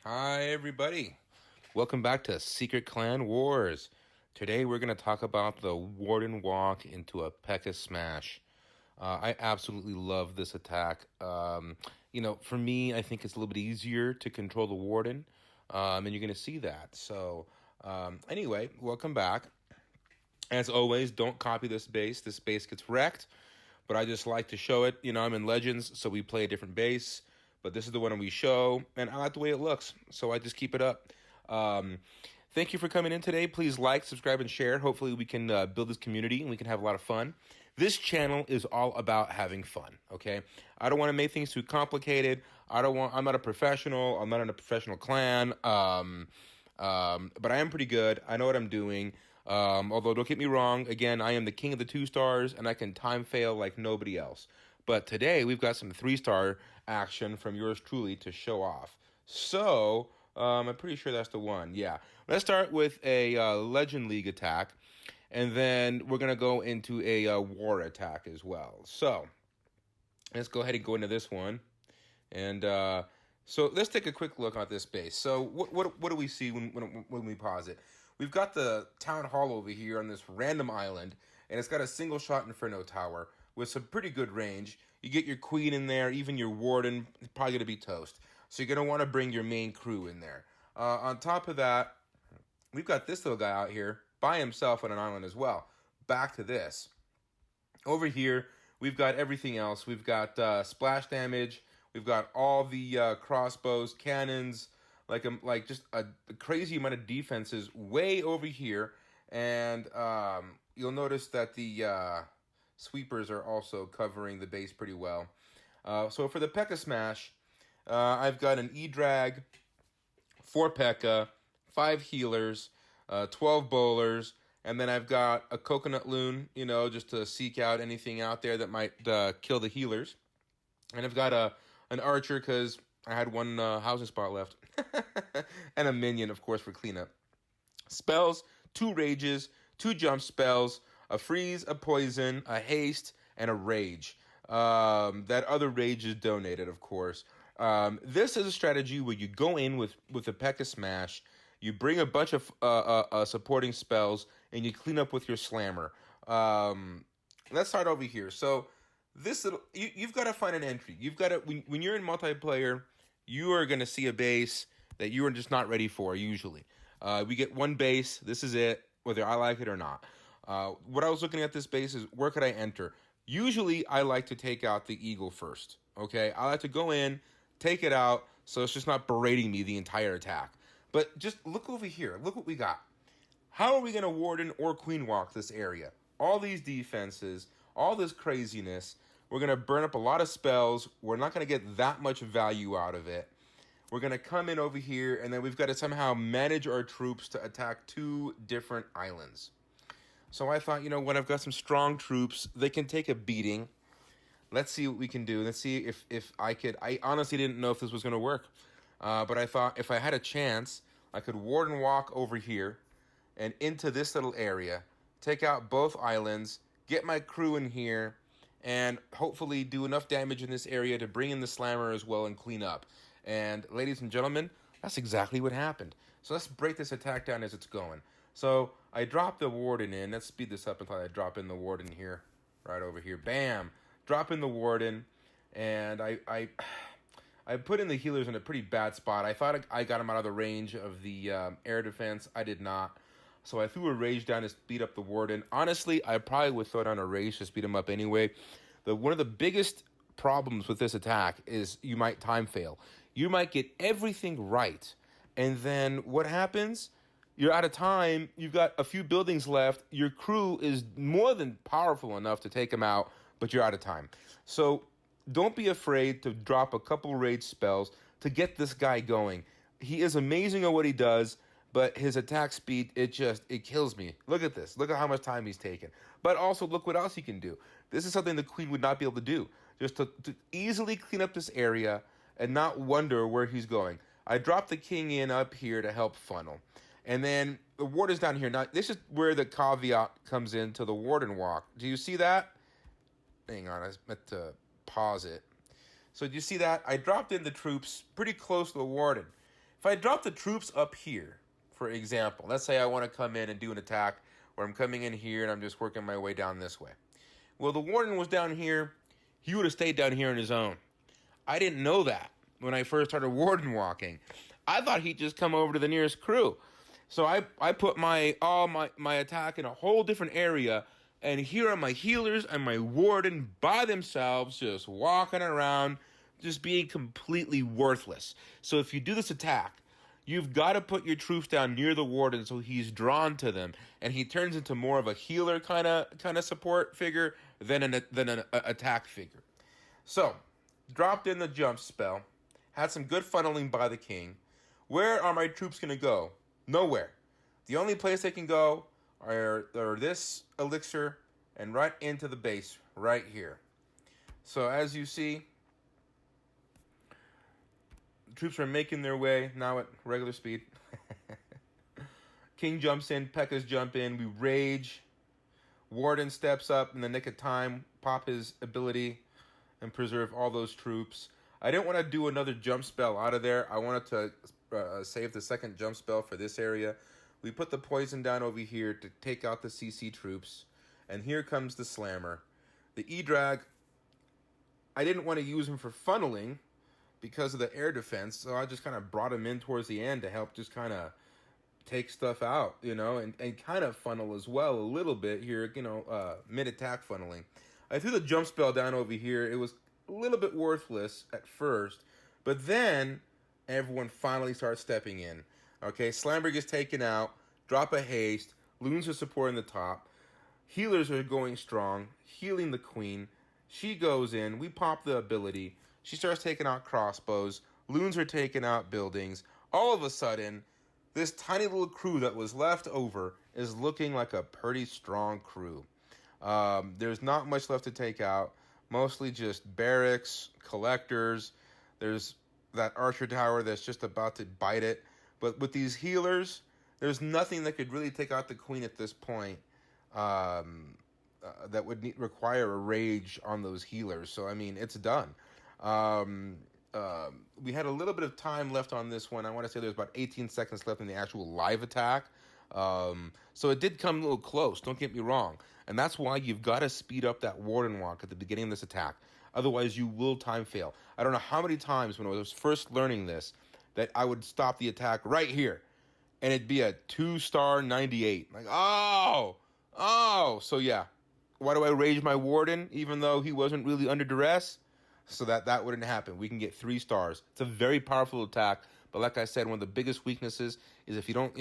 Hi, everybody. Welcome back to Secret Clan Wars. Today, we're going to talk about the Warden walk into a Pekka smash. I absolutely love this attack. For me, I think it's a little bit easier to control the Warden, and you're going to see that. Anyway, welcome back. As always, don't copy this base. This base gets wrecked, but I just like to show it. I'm in Legends, so we play a different base. But this is the one we show, and I like the way it looks, so I just keep it up. Thank you for coming in today. Please like, subscribe, and share. Hopefully we can build this community, and we can have a lot of fun. This channel is all about having fun, okay? I don't want to make things too complicated. I'm not a professional. I'm not in a professional clan. But I am pretty good. I know what I'm doing. Although, don't get me wrong. Again, I am the king of the 2-stars, and I can time fail like nobody else. But today, we've got some 3-star action from yours truly to show off. So, I'm pretty sure that's the one. Yeah. Let's start with a Legend League attack. And then we're going to go into a war attack as well. So, let's go ahead and go into this one. And so, let's take a quick look at this base. So, what do we see when we pause it? We've got the Town Hall over here on this random island. And it's got a single-shot Inferno Tower with some pretty good range. You get your queen in there, even your warden, probably going to be toast. So you're going to want to bring your main crew in there. On top of that, we've got this little guy out here by himself on an island as well. Back to this. Over here, we've got everything else. We've got splash damage. We've got all the crossbows, cannons, like just a crazy amount of defenses way over here. And you'll notice that the sweepers are also covering the base pretty well. So for the Pekka smash, I've got an E-drag, 4 Pekka, 5 healers, 12 bowlers, and then I've got a coconut loon, just to seek out anything out there that might kill the healers. And I've got an archer because I had one housing spot left. And a minion, of course, for cleanup. Spells, 2 rages, 2 jump spells, a freeze, a poison, a haste, and a rage. That other rage is donated, of course. This is a strategy where you go in with a Pekka smash, you bring a bunch of supporting spells, and you clean up with your slammer. Let's start over here. So you've got to find an entry. You've got to when you're in multiplayer, you are going to see a base that you are just not ready for usually. We get one base. This is it, whether I like it or not. What I was looking at this base is, where could I enter? Usually, I like to take out the eagle first, okay? I like to go in, take it out, so it's just not berating me the entire attack. But just look over here. Look what we got. How are we going to warden or queen walk this area? All these defenses, all this craziness. We're going to burn up a lot of spells. We're not going to get that much value out of it. We're going to come in over here, and then we've got to somehow manage our troops to attack 2 different islands. So I thought, when I've got some strong troops, they can take a beating. Let's see what we can do. Let's see if I could. I honestly didn't know if this was going to work. But I thought if I had a chance, I could warden walk over here and into this little area, take out both islands, get my crew in here, and hopefully do enough damage in this area to bring in the slammer as well and clean up. And ladies and gentlemen, that's exactly what happened. So let's break this attack down as it's going. So I dropped the warden in. Let's speed this up until I drop in the warden here. Right over here. Bam! Drop in the warden. And I put in the healers in a pretty bad spot. I thought I got them out of the range of the air defense. I did not. So I threw a rage down to speed up the warden. Honestly, I probably would throw down a rage to speed him up anyway. One of the biggest problems with this attack is you might time fail. You might get everything right. And then what happens? You're out of time. You've got a few buildings left. Your crew is more than powerful enough to take them out, but you're out of time. So don't be afraid to drop a couple rage spells to get this guy going. He is amazing at what he does, but his attack speed, it kills me. Look at this. Look at how much time he's taken. But also, look what else he can do. This is something the queen would not be able to do. Just to easily clean up this area and not wonder where he's going. I dropped the king in up here to help funnel. And then the warden's down here. Now, this is where the caveat comes into the warden walk. Do you see that? Hang on, I meant to pause it. So do you see that? I dropped in the troops pretty close to the warden. If I drop the troops up here, for example, let's say I want to come in and do an attack where I'm coming in here and I'm just working my way down this way. Well, the Warden was down here. He would have stayed down here on his own. I didn't know that when I first started Warden walking. I thought he'd just come over to the nearest crew. So I put my attack in a whole different area, and here are my healers and my Warden by themselves, just walking around, just being completely worthless. So if you do this attack, you've got to put your troops down near the Warden so he's drawn to them, and he turns into more of a healer kind of support figure than an attack figure. So, dropped in the jump spell, had some good funneling by the king. Where are my troops going to go? Nowhere. The only place they can go are this elixir and right into the base right here. So as you see, the troops are making their way now at regular speed. King jumps in, Pekka's jump in, we rage. Warden steps up in the nick of time, pop his ability, and preserve all those troops. I didn't want to do another jump spell out of there. I wanted to save the second jump spell for this area. We put the poison down over here to take out the CC troops. And here comes the slammer. The E-Drag, I didn't want to use him for funneling because of the air defense, so I just kind of brought him in towards the end to help just kind of take stuff out, you know, and kind of funnel as well a little bit here, you know, mid-attack funneling. I threw the jump spell down over here. It was a little bit worthless at first, but then everyone finally starts stepping in. Okay, Slammer gets taken out, drop a haste, loons are supporting the top, healers are going strong, healing the queen, she goes in, we pop the ability, she starts taking out crossbows, loons are taking out buildings. All of a sudden, this tiny little crew that was left over is looking like a pretty strong crew. There's not much left to take out, mostly just barracks, collectors, there's that archer tower that's just about to bite it. But with these healers, there's nothing that could really take out the queen at this point that would require a rage on those healers. So, I mean, it's done. We had a little bit of time left on this one. I want to say there's about 18 seconds left in the actual live attack. So it did come a little close, don't get me wrong. And that's why you've got to speed up that Warden walk at the beginning of this attack. Otherwise, you will time fail. I don't know how many times when I was first learning this that I would stop the attack right here, and it'd be a 2-star 98. Like, oh. So yeah, why do I rage my Warden even though he wasn't really under duress? So that wouldn't happen. We can get 3 stars. It's a very powerful attack, but like I said, one of the biggest weaknesses is if you don't,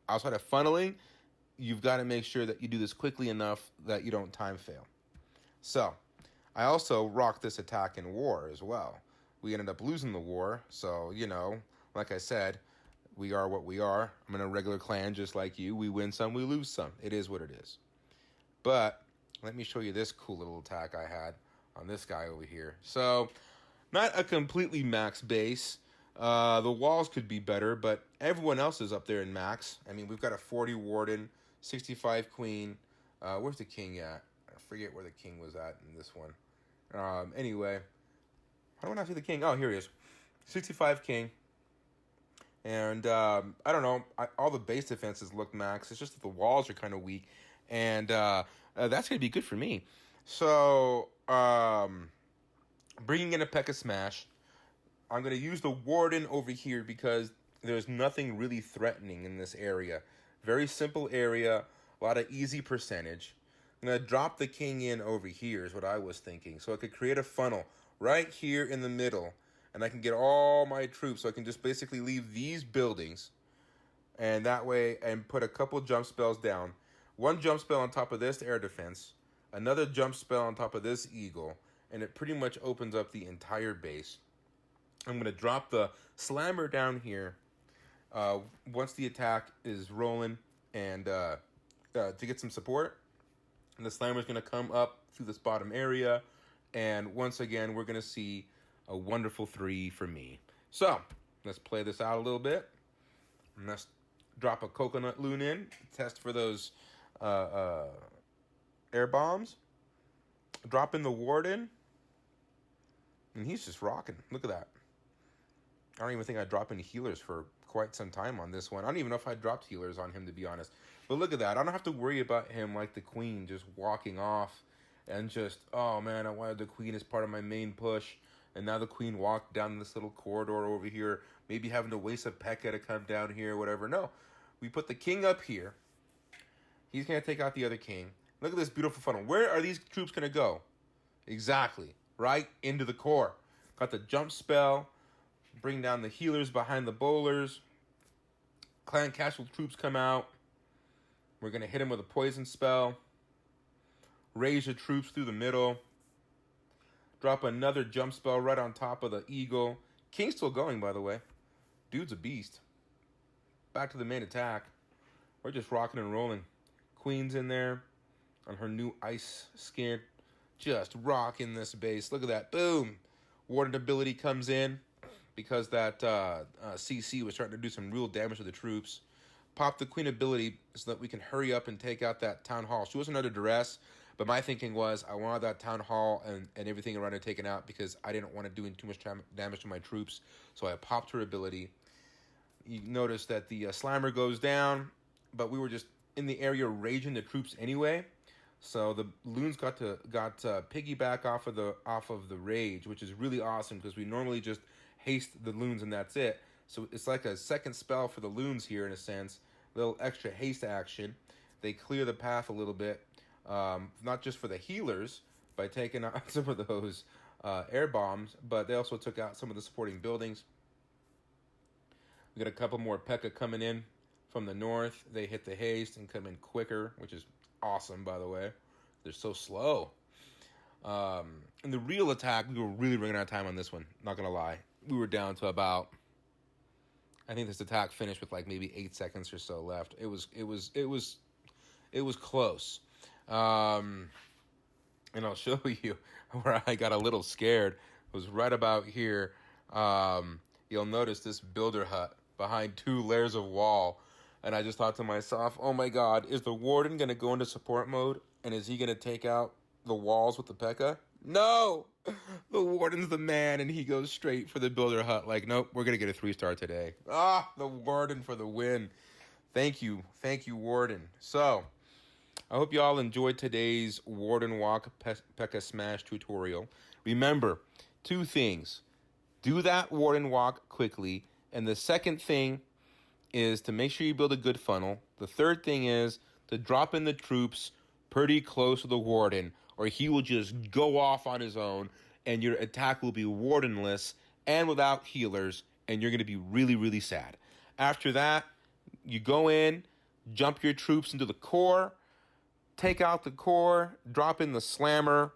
outside of funneling, you've got to make sure that you do this quickly enough that you don't time fail. So, I also rocked this attack in war as well. We ended up losing the war, so, like I said, we are what we are. I'm in a regular clan just like you. We win some, we lose some. It is what it is. But let me show you this cool little attack I had on this guy over here. So, not a completely max base. The walls could be better, but everyone else is up there in max. I mean, we've got a 40 Warden, 65 Queen. Where's the King at? I forget where the King was at in this one. Anyway, how do I not see the King? Oh, here he is. 65 King. And I don't know. All the base defenses look max. It's just that the walls are kind of weak. And that's going to be good for me. So, bringing in a Pekka Smash. I'm going to use the Warden over here because there's nothing really threatening in this area. Very simple area. A lot of easy percentage. I'm going to drop the King in over here is what I was thinking. So I could create a funnel right here in the middle. And I can get all my troops. So I can just basically leave these buildings. And that way, and put a couple jump spells down. One jump spell on top of this air defense. Another jump spell on top of this eagle. And it pretty much opens up the entire base. I'm going to drop the slammer down here once the attack is rolling and to get some support. And the slammer is going to come up through this bottom area. And once again, we're going to see a wonderful 3 for me. So, let's play this out a little bit. And let's drop a coconut loon in. Test for those air bombs. Drop in the Warden. And he's just rocking. Look at that. I don't even think I dropped any healers for quite some time on this one. I don't even know if I dropped healers on him, to be honest. But look at that. I don't have to worry about him like the queen just walking off and just, oh man, I wanted the queen as part of my main push. And now the queen walked down this little corridor over here, maybe having to waste a Pekka to come down here or whatever. No, we put the king up here. He's going to take out the other king. Look at this beautiful funnel. Where are these troops going to go? Exactly. Right into the core. Got the jump spell. Bring down the healers behind the bowlers. Clan Castle troops come out. We're going to hit him with a poison spell. Raise your troops through the middle. Drop another jump spell right on top of the eagle. King's still going, by the way. Dude's a beast. Back to the main attack. We're just rocking and rolling. Queen's in there on her new ice skin. Just rocking this base. Look at that. Boom. Warden ability comes in because that CC was starting to do some real damage to the troops. Pop the queen ability so that we can hurry up and take out that town hall. She wasn't under duress, but my thinking was I wanted that town hall and everything around it taken out because I didn't want to do too much damage to my troops. So I popped her ability. You notice that the slammer goes down, but we were just in the area raging the troops anyway. So the loons got piggyback off of the rage, which is really awesome because we normally just haste the loons and that's it. So it's like a second spell for the loons here in a sense. A little extra haste action. They clear the path a little bit, not just for the healers by taking out some of those air bombs, but they also took out some of the supporting buildings. We got a couple more Pekka coming in from the north. They hit the haste and come in quicker, which is awesome, by the way. They're so slow. In the real attack, we were really running out of time on this one. Not gonna lie, we were down to about. I think this attack finished with like maybe 8 seconds or so left. It was close. And I'll show you where I got a little scared. It was right about here. You'll notice this builder hut behind 2 layers of wall. And I just thought to myself, oh my God, is the Warden going to go into support mode? And is he going to take out the walls with the Pekka? No! The Warden's the man, and he goes straight for the builder hut. Like, nope, we're going to get a 3-star today. The Warden for the win. Thank you, Warden. So, I hope you all enjoyed today's Warden Walk Pekka Smash tutorial. Remember, 2 things. Do that Warden Walk quickly. And the second thing is to make sure you build a good funnel. The third thing is to drop in the troops pretty close to the Warden, or he will just go off on his own, and your attack will be Wardenless and without healers, and you're going to be really, really sad. After that, you go in, jump your troops into the core, take out the core, drop in the slammer,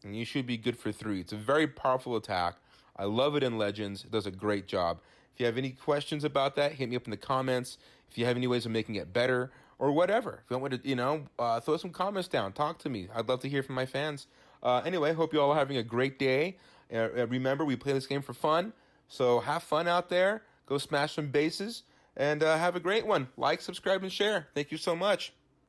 and you should be good for 3. It's a very powerful attack. I love it in Legends. It does a great job. If you have any questions about that, hit me up in the comments. If you have any ways of making it better or whatever. If you want me to, throw some comments down. Talk to me. I'd love to hear from my fans. Anyway, hope you all are having a great day. Remember, we play this game for fun. So have fun out there. Go smash some bases. And have a great one. Like, subscribe, and share. Thank you so much.